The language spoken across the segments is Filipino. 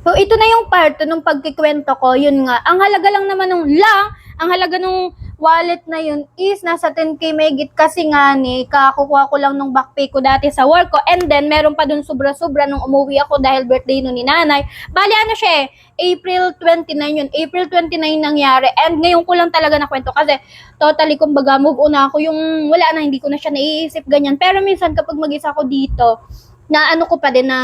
So, ito na yung part nung pagkikwento ko, yun nga, ang halaga lang naman ang halaga nung wallet na yun is nasa 10k megit kasi nga ni, kakukuha ko lang nung back pay ko dati sa work ko, and then meron pa dun sobra-sobra nung umuwi ako dahil birthday nun ni nanay. Bali ano siya April 29 yun, April 29 nangyari, and ngayon ko lang talaga nakwento kasi totally kumbaga move on ako, yung wala na, hindi ko na siya naiisip ganyan, pero minsan kapag mag-isa ako dito, na ano ko pa din, na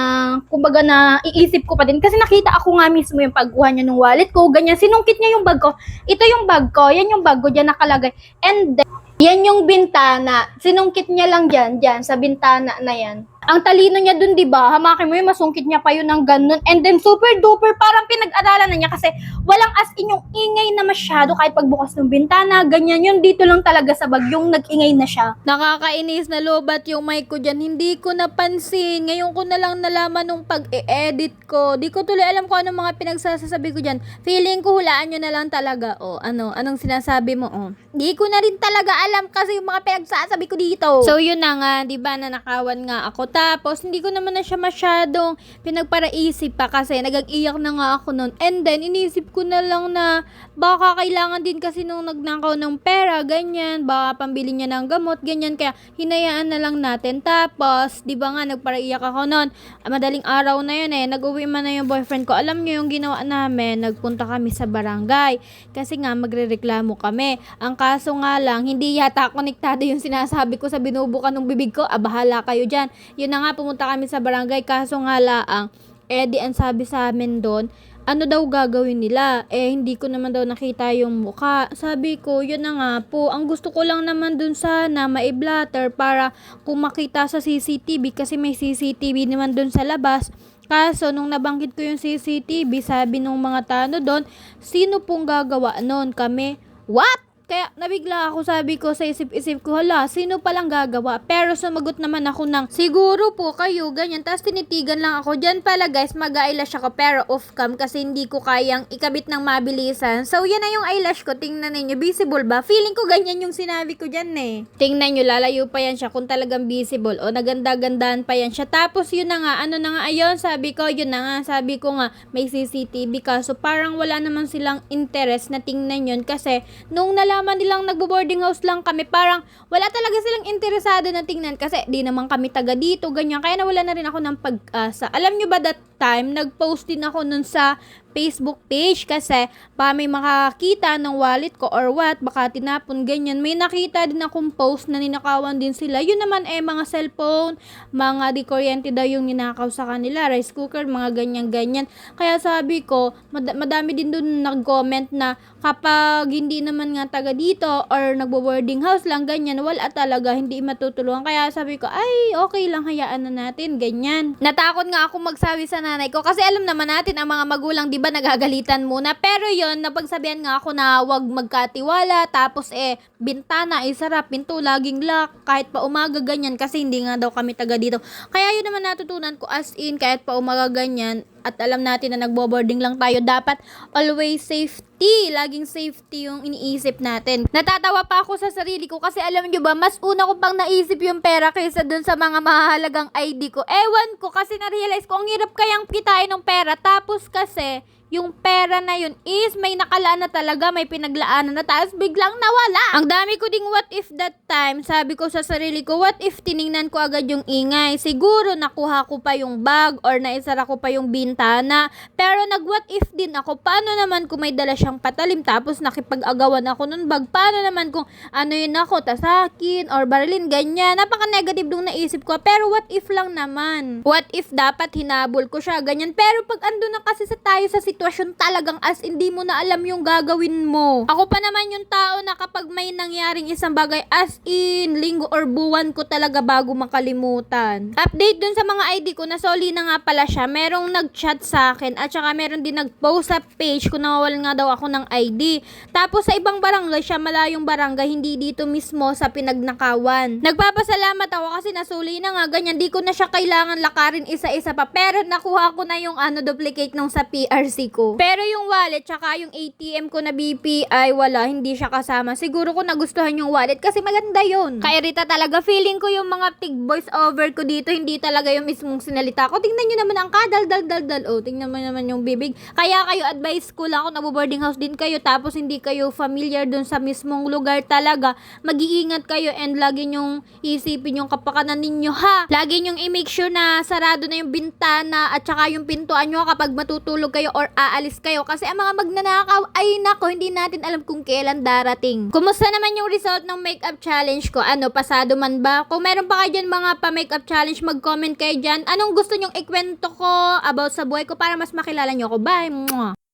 kumbaga na iisip ko pa din kasi nakita ako nga mismo yung pagkuha niya ng wallet ko, ganyan, sinungkit niya yung bag ko, ito yung bag ko, yan yung bag ko, dyan nakalagay, and then, yan yung bintana, sinungkit niya lang dyan sa bintana na yan. Ang talino niya dun, diba? Hamakin mo yun, masungkit niya pa yun ng ganun. And then, super duper, parang pinag-aralan na niya kasi walang as in yung ingay na masyado kahit pagbukas ng bintana, ganyan yun. Dito lang talaga sa bag, yung nag-ingay na siya. Nakakainis na lobat yung mic ko dyan. Hindi ko napansin. Ngayon ko na lang nalaman nung pag-e-edit ko. Di ko tuloy alam kung anong mga pinagsasabi ko dyan. Feeling ko hulaan nyo na lang talaga. O, anong sinasabi mo? O, di ko na rin talaga alam kasi yung mga pinagsasabi ko dito. So, yun na nga, di ba, nanakawan nga ako. Tapos, hindi ko naman na siya masyadong pinagparaisip pa kasi nagag-iyak na nga ako nun. And then, inisip ko na lang na baka kailangan din kasi nung nagnakaw ng pera, ganyan, baka pambili niya ng gamot, ganyan, kaya hinayaan na lang natin. Tapos, di ba nga, nagparaiyak ako nun. Madaling araw na yun nag-uwi man na yung boyfriend ko. Alam niyo yung ginawa namin, nagpunta kami sa barangay. Kasi nga, magrereklamo kami. Ang kaso nga lang, hindi yata konektado yung sinasabi ko sa binubukan ng bibig ko. Bahala kayo dyan. Yun na nga, pumunta kami sa barangay. Kaso nga lang, di ang sabi sa amin doon, ano daw gagawin nila? Hindi ko naman daw nakita yung mukha. Sabi ko, yun na nga po. Ang gusto ko lang naman dun sana, maiblatter para kung makita sa CCTV kasi may CCTV naman dun sa labas. Kaso, nung nabanggit ko yung CCTV, sabi nung mga tano doon, sino pong gagawa nun? Kami? What? Kaya nabigla ako, sabi ko sa isip-isip ko, hala, sino palang gagawa? Pero sumagot naman ako ng, siguro po kayo, ganyan. Tapos tinitigan lang ako, dyan pala guys, mag-eyelash ako pero off-cam kasi hindi ko kayang ikabit ng mabilisan. So yan na yung eyelash ko, tingnan ninyo, visible ba? Feeling ko ganyan yung sinabi ko dyan Tingnan nyo, lalayo pa yan siya kung talagang visible. O naganda-gandaan pa yan siya. Tapos yun na nga, ano na nga, ayun, sabi ko, yun na nga, sabi ko nga, may CCTV ka. So parang wala naman silang interest na tingnan yun kasi nung nalaman nilang nagbo-boarding house lang kami, parang wala talaga silang interesado na tingnan kasi di naman kami taga dito, ganyan. Kaya nawala na rin ako ng pag-asa. Alam nyo ba that time, nag-post din ako nun sa Facebook page kasi baka may makakita ng wallet ko or what, baka tinapon, ganyan. May nakita din akong post na ninakawan din sila. Yun naman mga cellphone, mga di kuryente daw yung ninakaw sa kanila, rice cooker, mga ganyan-ganyan. Kaya sabi ko, madami din dun nag-comment na kapag hindi naman nga taga dito or nagbo-boarding house lang, ganyan, wala talaga, hindi matutulungan. Kaya sabi ko, ay, okay lang, hayaan na natin, ganyan. Natakot nga ako magsabi sa nanay ko kasi alam naman natin ang mga magulang, di ba, nagagalitan muna. Pero yon, napagsabihan nga ako na wag magkatiwala. Tapos bintana, sarap, pinto, laging lock. Kahit pa umaga ganyan kasi hindi nga daw kami taga dito. Kaya yun naman natutunan ko, as in, kahit pa umaga ganyan, at alam natin na nagbo-boarding lang tayo, dapat always safety. Laging safety yung iniisip natin. Natatawa pa ako sa sarili ko kasi alam nyo ba, mas una ko pang naisip yung pera kaysa dun sa mga mahalagang ID ko. Ewan ko kasi na-realize ko, ang hirap kayang kitain ng pera. Tapos kasi, yung pera na yun is may nakalaan na talaga, may pinaglaanan na, tapos biglang nawala. Ang dami ko ding what if that time. Sabi ko sa sarili ko, what if tiningnan ko agad yung ingay? Siguro nakuha ko pa yung bag or naisara ko pa yung bintana. Pero nag what if din ako, paano naman kung may dala siyang patalim tapos nakipag-agawan ako nun bag? Paano naman kung ano yun ako, tasakin or barilin, ganyan. Napaka-negative nung naisip ko. Pero what if lang naman? What if dapat hinabol ko siya, ganyan. Pero pag ando na kasi tayo sa sitwasyon talagang as hindi mo na alam yung gagawin mo. Ako pa naman yung tao na kapag may nangyaring isang bagay, as in, linggo or buwan ko talaga bago makalimutan. Update dun sa mga ID ko, nasoli na nga pala siya. Merong nag-chat sa akin at saka meron din nag-post sa page kung nawawal nga daw ako ng ID. Tapos sa ibang barangay siya, malayong barangay, hindi dito mismo sa pinagnakawan. Nagpapasalamat ako kasi nasuli na nga, ganyan. Di ko na siya kailangan lakarin isa-isa pa. Pero nakuha ko na yung duplicate nung sa PRC birthday ko. Pero yung wallet tsaka yung ATM ko na BPI, wala, hindi siya kasama. Siguro ko nagustuhan yung wallet kasi maganda yun. Kaya Rita talaga, feeling ko yung mga tig voice over ko dito, hindi talaga yung mismong sinalita ko. Tingnan nyo naman ang kadal-dal-dal-dal. Oh, tingnan mo naman yung bibig. Kaya kayo, advice ko lang, kung nabo-boarding house din kayo, tapos hindi kayo familiar dun sa mismong lugar talaga, mag-iingat kayo and lagi nyong isipin yung kapakanan ninyo, ha? Lagi nyong i-make sure na sarado na yung bintana at saka yung pintuan nyo kapag matutulog kayo or aalis kayo. Kasi ang mga magnanakaw, ay nako, hindi natin alam kung kailan darating. Kumusta naman yung result ng makeup challenge ko? Ano, pasado man ba? Kung meron pa kayo dyan mga pa-makeup challenge, mag-comment kayo dyan. Anong gusto nyong ikwento ko about sa buhay ko para mas makilala nyo ako? Bye! Mwah!